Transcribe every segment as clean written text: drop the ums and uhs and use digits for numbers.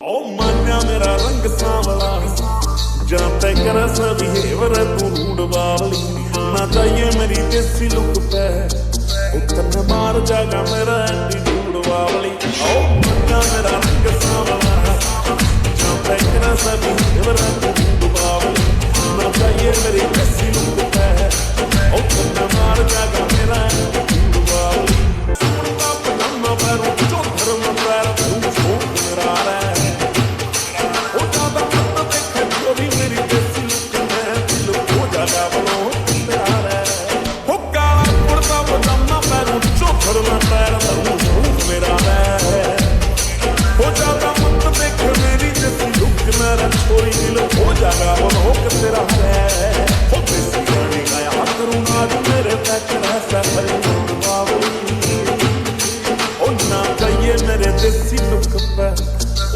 ओ मान्या मेरा रंग सांवला जानते कर बिहेवर तू रूड बावली ना चाहिए मेरी देसी लुक पे उतने मार जागा मेरा एटीट्यूड बावली ओ मान्या मेरा रंग सांवला जानते कर बिहेवर तू रूड बावली ना चाहिए मेरी देसी लुक पे उतने मार जागा मेरा एटीट्यूड बावली सुनता पजामा पैरों जो धर्म पैर तू छोड़ मेरा रे छोरी दिल हो जाएगा मनोक तेरा है हो देसी गाने गाया करूँ आज मेरे पैक ऐसा करी ओ ना चाहिए मेरे देसी लुक पे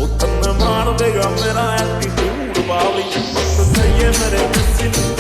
उतना मार देगा मेरा एटीट्यूड बावली मत चाहिए मेरे देसी